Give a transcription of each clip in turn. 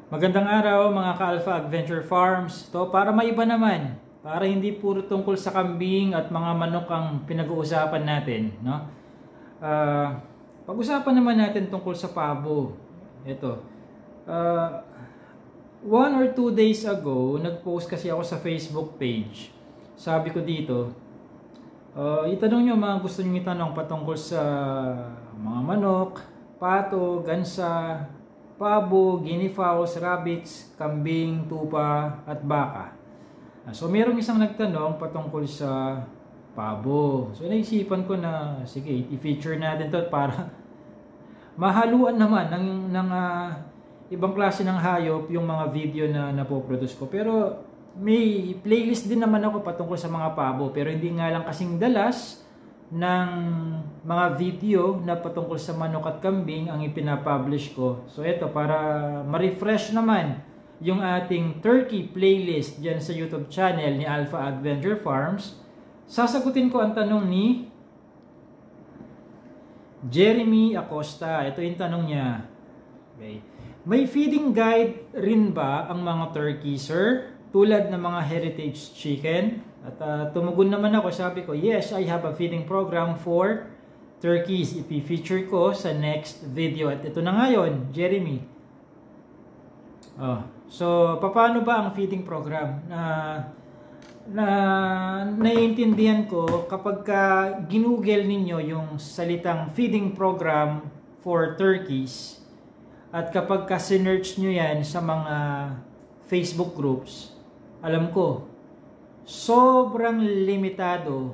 Magandang araw mga ka-Alpha Adventure Farms. To para maiba naman, para hindi puro tungkol sa kambing at mga manok ang pinag-uusapan natin, no? Pag-usapan naman natin tungkol sa pabo. Ito. 1 or 2 days ago, nag-post kasi ako sa Facebook page. Sabi ko dito, itanong nyo mga gusto nyo itanong patungkol sa mga manok, pato, gansa, pabo, guinea fowls, rabbits, kambing, tupa, at baka. So, merong isang nagtanong patungkol sa pabo. So, naisipan ko na, sige, i-feature natin to para mahaluan naman ng ibang klase ng hayop yung mga video na napoproduce ko. Pero, may playlist din naman ako patungkol sa mga pabo. Pero hindi nga lang kasing dalas ng mga video na patungkol sa manok at kambing ang ipinapublish ko. So ito, para ma-refresh naman yung ating turkey playlist dyan sa YouTube channel ni Alpha Adventure Farms, sasagutin ko ang tanong ni Jeremy Acosta. Ito yung tanong niya. Okay. May feeding guide rin ba ang mga turkey, sir? Tulad ng mga heritage chicken? At tumugon naman ako, sabi ko, yes, I have a feeding program for turkeys. Ipi-feature ko sa next video. At ito na ngayon, Jeremy. So, paano ba ang feeding program? Naiintindihan ko kapag ginugel ninyo yung salitang feeding program for turkeys at kapag sinearch nyo yan sa mga Facebook groups, alam ko, sobrang limitado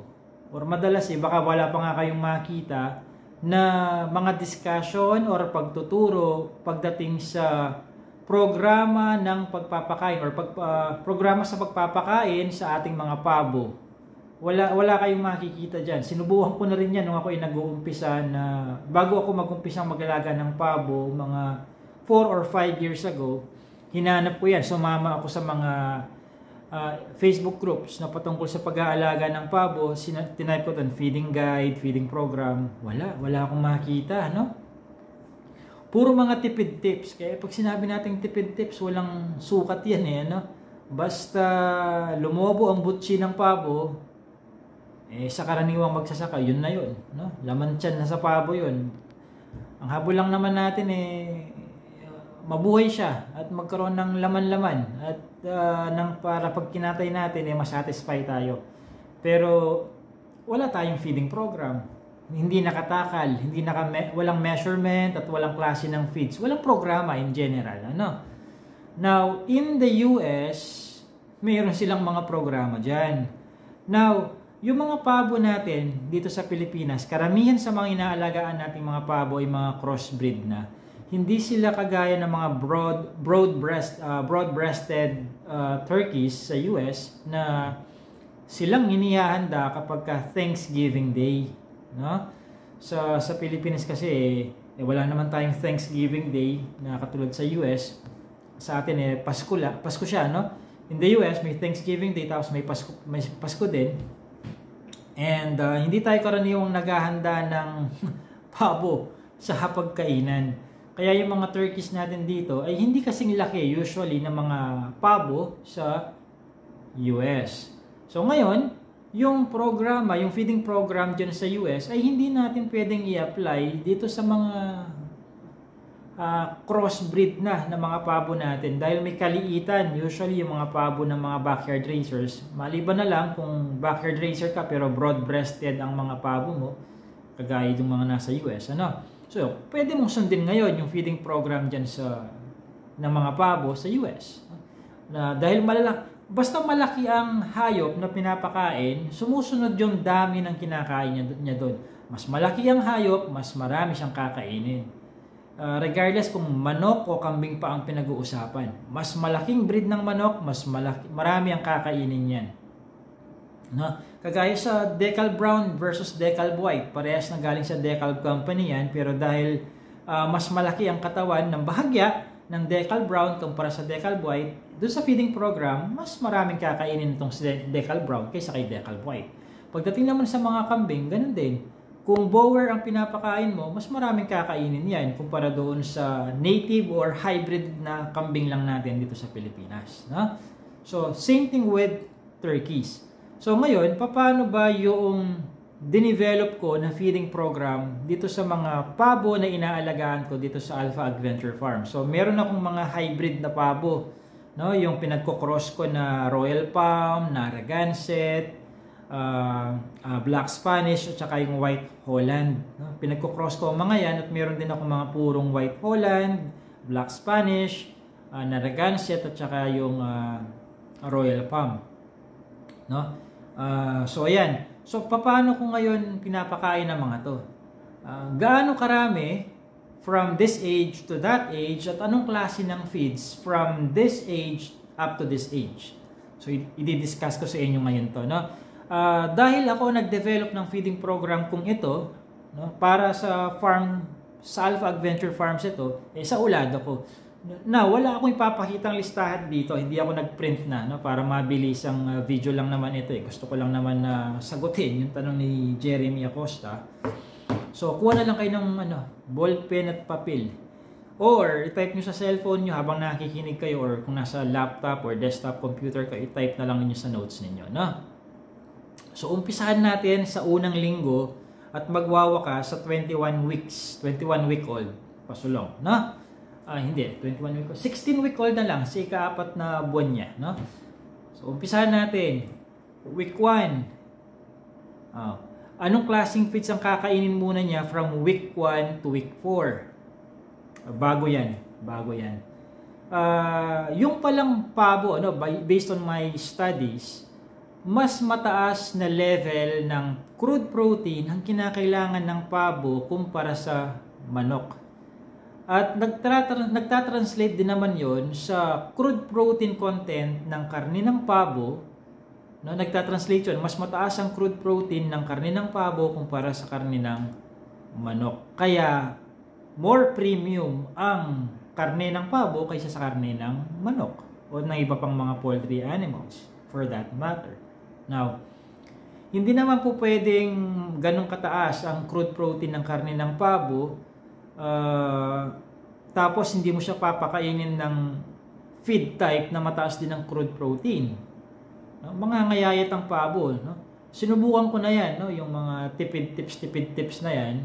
or madalas baka wala pa nga kayong makita na mga discussion or pagtuturo pagdating sa programa ng pagpapakain or programa sa pagpapakain sa ating mga pabo. Wala kayong makikita dyan. Sinubukan ko na rin yan nung ako ay nag-uumpisa na bago ako mag-umpisang mag-alaga ng pabo mga 4 or 5 years ago. Hinanap ko yan. Sumama ako sa mga Facebook groups na patungkol sa pag-aalaga ng pabo. Tinype ko doon, feeding guide, feeding program. Wala akong makita, no? Puro mga tipid tips. Kaya pag sinabi natin tipid tips, walang sukat yan, no? Basta lumobo ang butsi ng pabo, sa karaniwang magsasaka, yun na yun, no? Laman tiyan na sa pabo yun. Ang habol lang naman natin mabuhay siya at magkaroon ng laman-laman at para pag kinatay natin masatisfy tayo. Pero wala tayong feeding program. Hindi nakatakal, walang measurement at walang klase ng feeds. Walang programa in general, ano? Now, in the US, mayroon silang mga programa diyan. Now, yung mga pabo natin dito sa Pilipinas, karamihan sa mga inaalagaan nating mga pabo ay mga crossbreed na. Hindi sila kagaya ng mga broad-breasted turkeys sa US na silang inihahanda kapag Thanksgiving Day, no? Sa Pilipinas kasi wala naman tayong Thanksgiving Day na katulad sa US. Sa atin Pasko siya, no? In the US may Thanksgiving Day tapos may Pasko din. And hindi tayo karaniwang naghahanda ng pabo sa hapagkainan. Kaya yung mga turkeys natin dito ay hindi kasing laki usually ng mga pabo sa US. So ngayon, yung programa, yung feeding program dyan sa US ay hindi natin pwedeng i-apply dito sa mga crossbreed na mga pabo natin dahil may kaliitan usually yung mga pabo ng mga backyard racers. Maliban na lang kung backyard racer ka pero broad-breasted ang mga pabo mo, kagaya yung mga nasa US, ano? So, pwede mong sundin ngayon yung feeding program dyan ng mga pabo sa US. Dahil basta malaki ang hayop na pinapakain, sumusunod yung dami ng kinakain niya doon. Mas malaki ang hayop, mas marami siyang kakainin. Regardless kung manok o kambing pa ang pinag-uusapan. Mas malaking breed ng manok, marami ang kakainin yan. No? Kagaya sa Decal Brown versus Decal White, parehas na galing sa Decal Company yan, pero dahil mas malaki ang katawan ng bahagya ng Decal Brown kumpara sa Decal White, doon sa feeding program, mas maraming kakainin itong Decal Brown kaysa kay Decal White. Pagdating naman sa mga kambing, ganun din. kung Boer ang pinapakain mo, mas maraming kakainin yan kumpara doon sa native or hybrid na kambing lang natin dito sa Pilipinas. No? So, same thing with turkeys. So, ngayon, paano ba yung dinevelop ko na feeding program dito sa mga pabo na inaalagaan ko dito sa Alpha Adventure Farm? So, meron akong mga hybrid na pabo. No? Yung pinagko-cross ko na Royal Palm, Narragansett, Black Spanish at saka yung White Holland. No? Pinagko-cross ko ang mga yan at meron din ako mga purong White Holland, Black Spanish, Narragansett at saka yung Royal Palm. No? So ayan. So paano ko ngayon pinapakain ng mga to? Gaano karami from this age to that age at anong klase ng feeds from this age up to this age? So i-discuss ko sa inyo ngayon to, no? Dahil ako nag-develop ng feeding program kung ito, no, para sa farm, sa Alpha Adventure Farms ito, sa ulad ako. Na wala akong ipapakitang listahan dito, hindi ako nag-print na, no, para mabilis ang video lang naman ito. Gusto ko lang naman na sagutin yung tanong ni Jeremy Acosta. So, kuha na lang kayo ng ballpen at papel. Or, i-type nyo sa cellphone nyo habang nakikinig kayo, or kung nasa laptop or desktop computer kayo, i-type na lang ninyo sa notes ninyo, no? So, umpisahan natin sa unang linggo at magwawaka sa 21 weeks, 21-week-old pasulong, no? Hindi, 21 week old. 16 week old na lang, sa ika-4 na buwan niya, no? So, umpisahan natin. Week 1. Anong klaseng feeds ang kakainin muna niya from week 1 to week 4? Bago yan. Yung palang pabo, based on my studies, mas mataas na level ng crude protein ang kinakailangan ng pabo kumpara sa manok. At nagtatranslate din naman yon sa crude protein content ng karne ng pabo. No, nagtatranslate yun, mas mataas ang crude protein ng karne ng pabo kumpara sa karne ng manok. Kaya, more premium ang karne ng pabo kaysa sa karne ng manok o ng iba pang mga poultry animals for that matter. Now, hindi naman po pwedeng ganun kataas ang crude protein ng karne ng pabo, tapos hindi mo siya papakainin ng feed type na mataas din ng crude protein. No? Mga ngayayat ang pabo, no? Sinubukan ko na yan, no? Yung mga tipid tips na yan,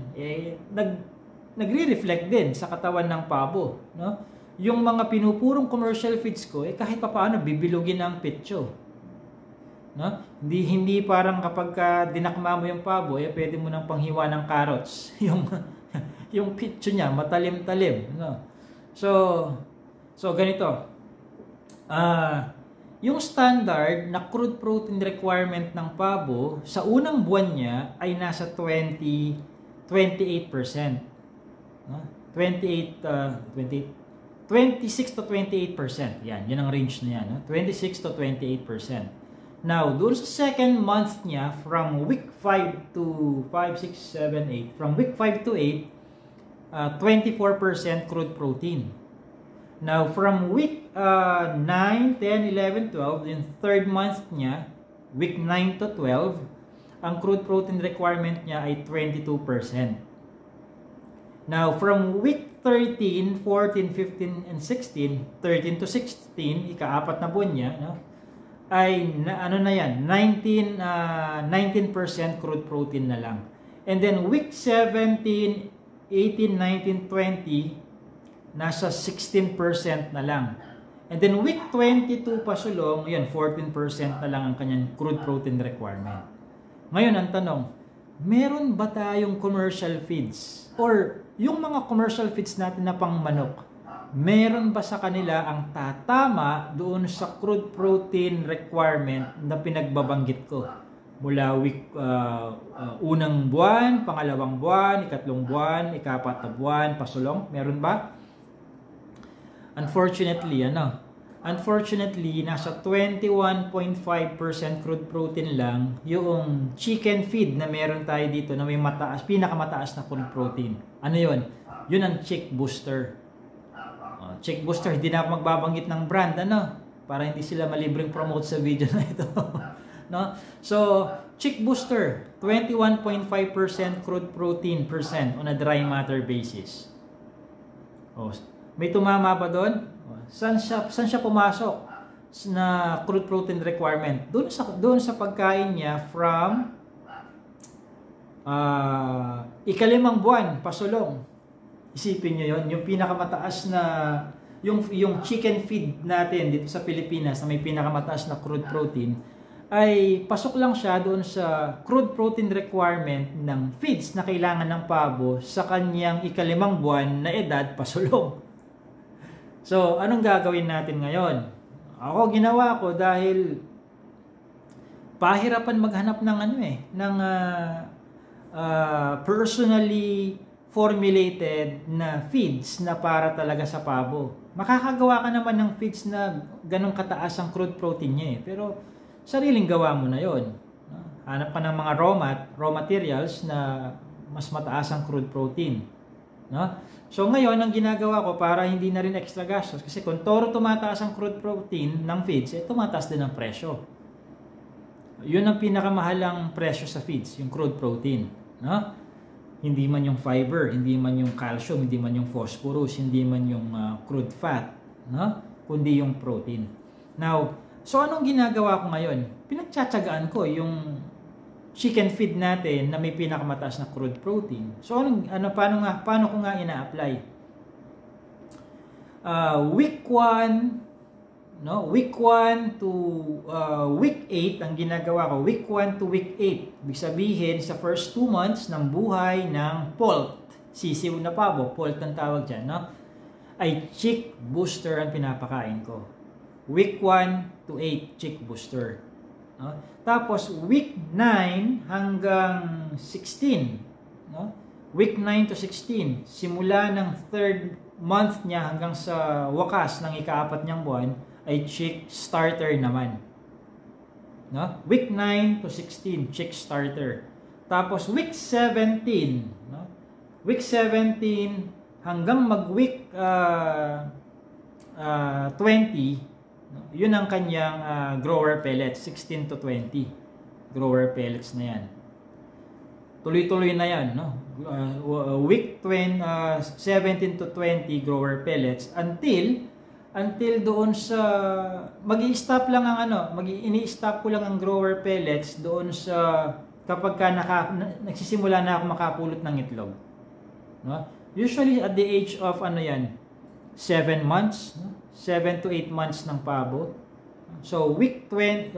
nagre-reflect din sa katawan ng pabo, no? Yung mga pinupurong commercial feeds ko, kahit papaano bibilugin ang pitso. No? Hindi parang kapag dinakma mo yung pabo, pwede mo nang panghiwa ng carrots. yung pitso niya, matalim-talim. No? So ganito. Yung standard na crude protein requirement ng pabo, sa unang buwan niya ay nasa 28%. No? 26 to 28%. Yan ang range na yan. No? 26 to 28%. Now, doon sa second month niya, from week 5 to 5, 6, 7, 8, from week 5 to 8, 24% crude protein. Now, from week 9, 10, 11, 12, yung third month niya, week 9 to 12, ang crude protein requirement niya ay 22%. Now, from week 13, 14, 15, and 16, 13 to 16, ika-4 na buwan niya, no? Ay ano na yan, 19% crude protein na lang. And then week 17, 18, 19, 20, nasa 16% na lang. And then week 22 pasulong, yan 14% na lang ang kanyang crude protein requirement. Ngayon ang tanong, meron ba tayong commercial feeds? Or yung mga commercial feeds natin na pang manok, meron ba sa kanila ang tatama doon sa crude protein requirement na pinagbabanggit ko? Mula week unang buwan, pangalawang buwan, ikatlong buwan, ika-4 na buwan, pasulong, meron ba? Unfortunately, nasa 21.5% crude protein lang yung chicken feed na meron tayo dito na may pinakamataas na crude protein. Ano yun? Yun ang Chick Booster. Chick Booster, hindi na ako magbabanggit ng brand, para hindi sila malibreng promote sa video na ito. No? So, chick booster, 21.5% crude protein percent on a dry matter basis. Oh, may tumama ba doon? Saan siya pumasok na crude protein requirement? Doon sa pagkain niya from ikalimang buwan pasulong. Isipin niyo 'yon, yung pinakamataas na yung chicken feed natin dito sa Pilipinas na may pinakamataas na crude protein ay pasok lang siya doon sa crude protein requirement ng feeds na kailangan ng pabo sa kanyang ikalimang buwan na edad pasulong. So, anong gagawin natin ngayon? Ako, ginawa ko dahil pahirapan maghanap ng personally formulated na feeds na para talaga sa pabo. Makakagawa ka naman ng feeds na ganong kataas ang crude protein niya eh. Pero sariling gawa mo na yon. Hanap ka ng mga raw materials na mas mataas ang crude protein. No? So ngayon, ang ginagawa ko para hindi na rin extra gastos, kasi kung toro tumataas ang crude protein ng feeds, tumataas din ang presyo. Yun ang pinakamahalang presyo sa feeds, yung crude protein. No? Hindi man yung fiber, hindi man yung calcium, hindi man yung phosphorus, hindi man yung crude fat, no? Kundi yung protein. Now, so anong ginagawa ko ngayon? Pinagtsatsagaan ko yung chicken feed natin na may pinakamataas na crude protein. So paano ko nga ina-apply? Week 1, no? Week 1 to week 8 ang ginagawa ko. Week 1 to week 8. Ibig sabihin sa first 2 months ng buhay ng poult, sisiw na pabo, poult ang tawag diyan, no? Ay chick booster ang pinapakain ko. Week 1 to 8 chick booster. No? Tapos week 9 hanggang 16, no? Week 9 to 16, simula ng 3rd month niya hanggang sa wakas ng ika-4 niyang buwan ay chick starter naman. No? Week 9 to 16 chick starter. Tapos week 17, no? Week 17 hanggang mag-week 20, yun ang kanyang grower pellets, 16 to 20 grower pellets na yan. Tuloy-tuloy na yan, no? Week 17 to 20 grower pellets until doon sa magi-stop lang ang ini-stop ko lang ang grower pellets doon sa kapag nagsisimula na ako makapulot ng itlog. No? Usually at the age of 7 months, no? 7 to 8 months ng pabo. So week 17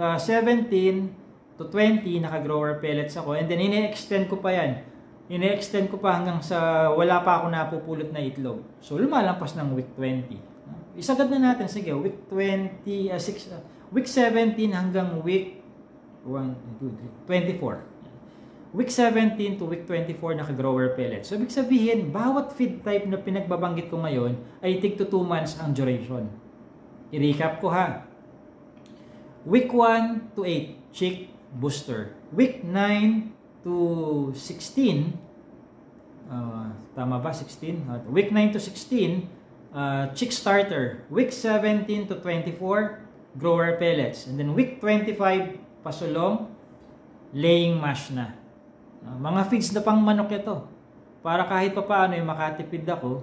to 20 naka-grower pellets ako, and then ini-extend ko pa yan. Ini-extend ko pa hanggang sa wala pa ako napupulot na itlog. So lumalampas ng week 20. Isagad na natin, sige, week 20, week 17 hanggang week 24. Week 17 to week 24 naka-grower pellets. So ibig sabihin, bawat feed type na pinagbabanggit ko ngayon ay tig to 2 months ang duration. I-recap ko ha. Week 1 to 8, chick booster. Week 9 to 16, tama ba? 16? Week 9 to 16, chick starter. Week 17 to 24, grower pellets. And then week 25, pasulong, laying mash na. Mga feeds na pang manok ito. Para kahit pa paano makatipid ako,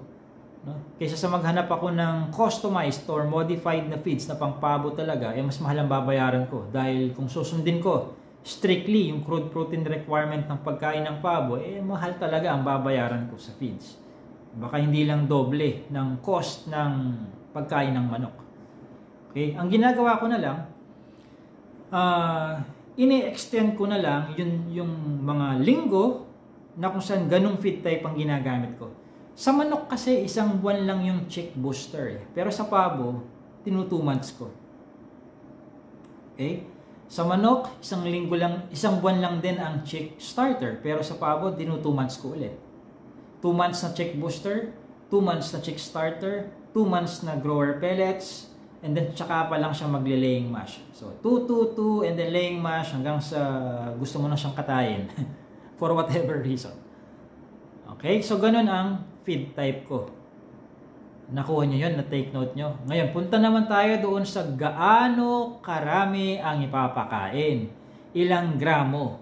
no? Kaysa sa maghanap ako ng customized or modified na feeds na pang pabo talaga, mas mahal ang babayaran ko. Dahil kung susundin ko strictly yung crude protein requirement ng pagkain ng pabo, mahal talaga ang babayaran ko sa feeds. Baka hindi lang doble ng cost ng pagkain ng manok. Okay? Ang ginagawa ko na lang, ini-extend ko na lang yung mga linggo na kung saan ganung feed type ang ginagamit ko. Sa manok kasi, 1 buwan lang yung chick booster. Pero sa pabo, 2 months ko. Okay? Sa manok, 1 buwan lang din ang chick starter. Pero sa pabo, 2 months ko ulit. 2 months na chick booster, 2 months na chick starter, 2 months na grower pellets, and then tsaka pa lang siya magle-laying mash. So 2, and then laying mash hanggang sa gusto mo na siyang katayin for whatever reason. Okay, so ganun ang feed type ko. Nakuha nyo yun, na-take note nyo. Ngayon, punta naman tayo doon sa gaano karami ang ipapakain. ilang gramo.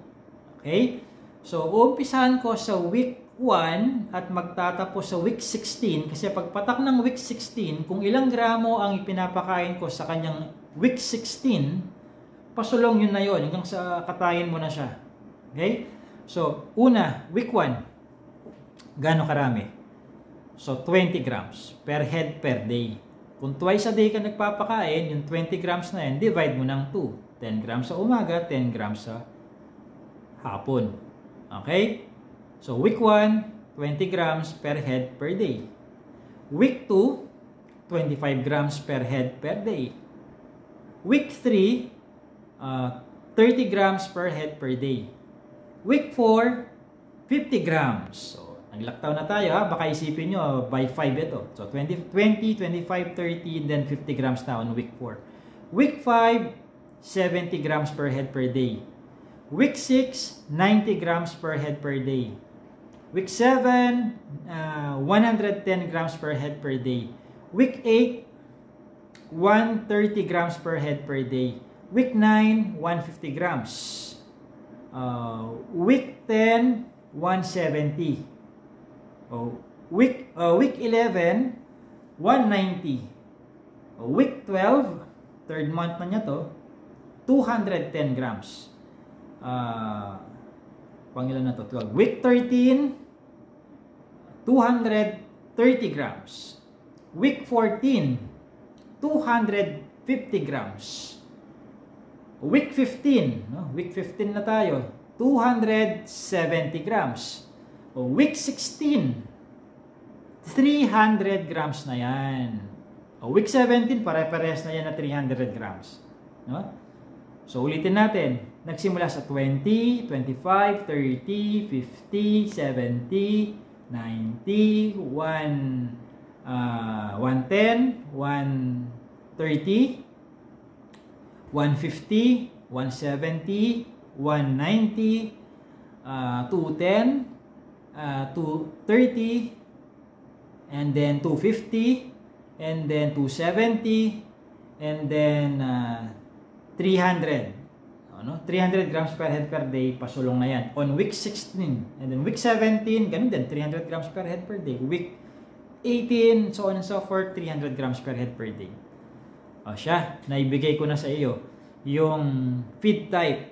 Okay? So, uumpisahan ko sa week 1 at magtatapos sa week 16 kasi pagpatak ng week 16, kung ilang gramo ang ipinapakain ko sa kanyang week 16, pasulong yun na yun hanggang sa katayin mo na siya. Okay? So, una, week 1, gaano karami? So, 20 grams per head per day. Kung twice a day ka nagpapakain, yung 20 grams na yan, divide mo ng 2. 10 grams sa umaga, 10 grams sa hapon. Okay? So, week 1, 20 grams per head per day. Week 2, 25 grams per head per day. Week 3, 30 grams per head per day. Week 4, 50 grams. So, naglaktaw na tayo ha. Baka isipin nyo, by 5 ito. So, 20, 25, 30, and then 50 grams na on week 4. Week 5, 70 grams per head per day. Week 6, 90 grams per head per day. Week 7, 110 grams per head per day. Week 8, 130 grams per head per day. Week 9, 150 grams. Week 10, 170. Week 11, 190. Week 12, third month na niya to, 210 grams. Pangilan na to? 12. Week 13, 230 grams. Week 14, 250 grams. Week 15, no? Week 15 na tayo, 270 grams. Week 16, 300 grams na yan. Week 17, pare-parehas na yan na 300 grams. No? So, ulitin natin. Nagsimula sa 20, 25, 30, 50, 70, 90, 110, 130, 150, 170, 190, 210, 230, and then 250, and then 270, and then 300. Ano? 300 grams per head per day, pasulong na yan. On week 16, and then week 17, ganun din, 300 grams per head per day. Week 18, so on and so forth, 300 grams per head per day. O siya, naibigay ko na sa iyo yung feed type.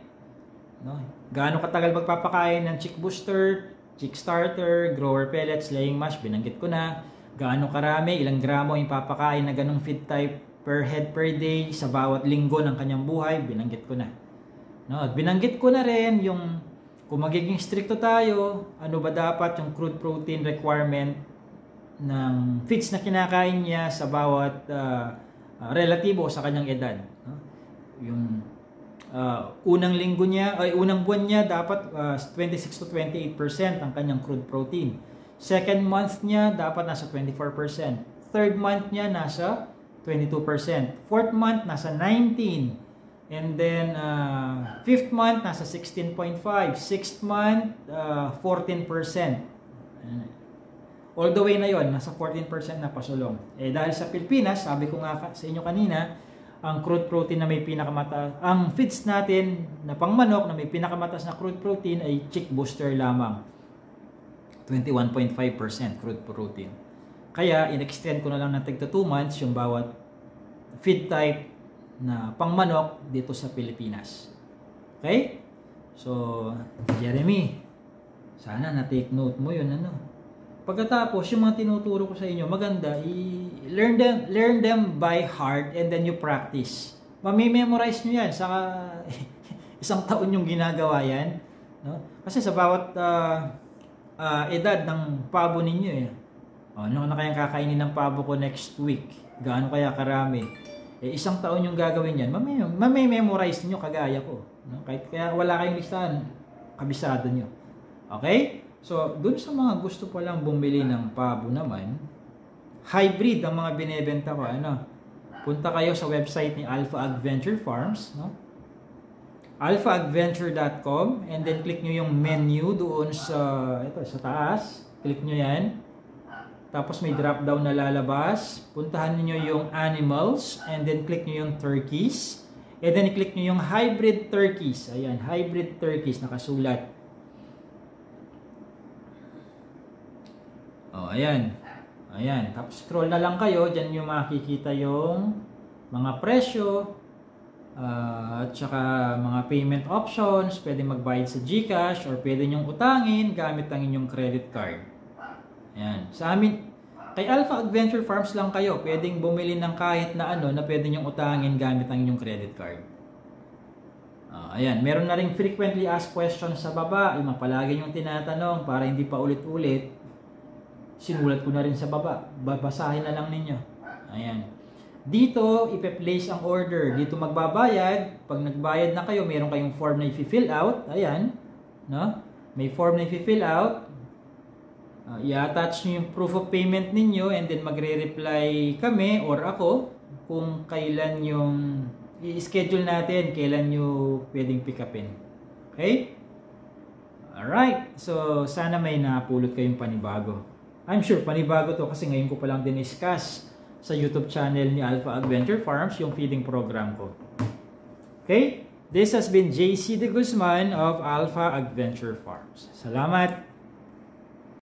No? Gaano katagal magpapakain ng chick booster, chick starter, grower pellets, laying mash, binanggit ko na. Gaano karami, ilang gramo yung papakain na ganong feed type per head per day sa bawat linggo ng kanyang buhay, binanggit ko na. No? At binanggit ko na rin yung kung magiging stricto tayo, ano ba dapat yung crude protein requirement ng feeds na kinakain niya sa bawat relatibo sa kanyang edad. No? Yung unang linggo niya, ay unang buwan niya dapat 26 to 28% ang kanyang crude protein. Second month niya dapat nasa 24%. Third month niya nasa 22%. Fourth month nasa 19%. And then fifth month nasa 16.5%. Sixth month 14%. All the way na yon, nasa 14% na pasulong. Dahil sa Pilipinas, sabi ko nga sa inyo kanina, ang crude protein na may pinakamataas, ang feeds natin na pangmanok na may pinakamataas na crude protein ay chick booster lamang. 21.5% crude protein. Kaya, in-extend ko na lang ng tigta 2 months yung bawat feed type na pangmanok dito sa Pilipinas. Okay? So, Jeremy, sana na-take note mo yun, ano? Pagkatapos, yung mga tinuturo ko sa inyo, maganda, learn them by heart and then you practice. Mami-memorize nyo yan. Saka, isang taon yung ginagawa yan. No? Kasi sa bawat edad ng pabo ninyo, ano na kayang kakainin ng pabo ko next week? Gaano kaya karami? Isang taon yung gagawin yan. Mami-memorize nyo kagaya ko. No? Kahit kaya wala kayong listahan, kabisado nyo. Okay? So, dun sa mga gusto pa lang bumili ng pabo naman, hybrid ang mga binebenta ko. Ano? Punta kayo sa website ni Alpha Adventure Farms, no? alphaadventure.com, and then click nyo yung menu doon sa taas. Click nyo yan. Tapos may drop down na lalabas. Puntahan niyo yung animals, and then click nyo yung turkeys. And then i-click nyo yung hybrid turkeys. Ayan, hybrid turkeys, nakasulat. Oh, ayan. Ayan, tapos scroll na lang kayo, dyan nyo makikita yung mga presyo, at saka mga payment options, pwede magbayad sa GCash or pwede nyong utangin gamit ang inyong credit card. Ayan, sa amin, kay Alpha Adventure Farms lang kayo, pwedeng bumili ng kahit na ano na pwede nyong utangin gamit ang inyong credit card. Ayan, meron na rin frequently asked questions sa baba, yung palagi nyong tinatanong para hindi pa ulit-ulit. Sinulat ko na rin sa baba. Babasahin na lang ninyo. Ayan. Dito, ipe-place ang order. Dito magbabayad. Pag nagbayad na kayo, meron kayong form na i-fill out. Ayan. No? May form na i-fill out. I-attach nyo yung proof of payment ninyo and then magre-reply kami or ako kung kailan yung i-schedule natin, kailan nyo pwedeng pick upin. Okay? Alright. So, sana may napulot kayong panibago. I'm sure panibago to kasi ngayon ko pa lang din-discuss sa YouTube channel ni Alpha Adventure Farms yung feeding program ko. Okay? This has been JC De Guzman of Alpha Adventure Farms. Salamat!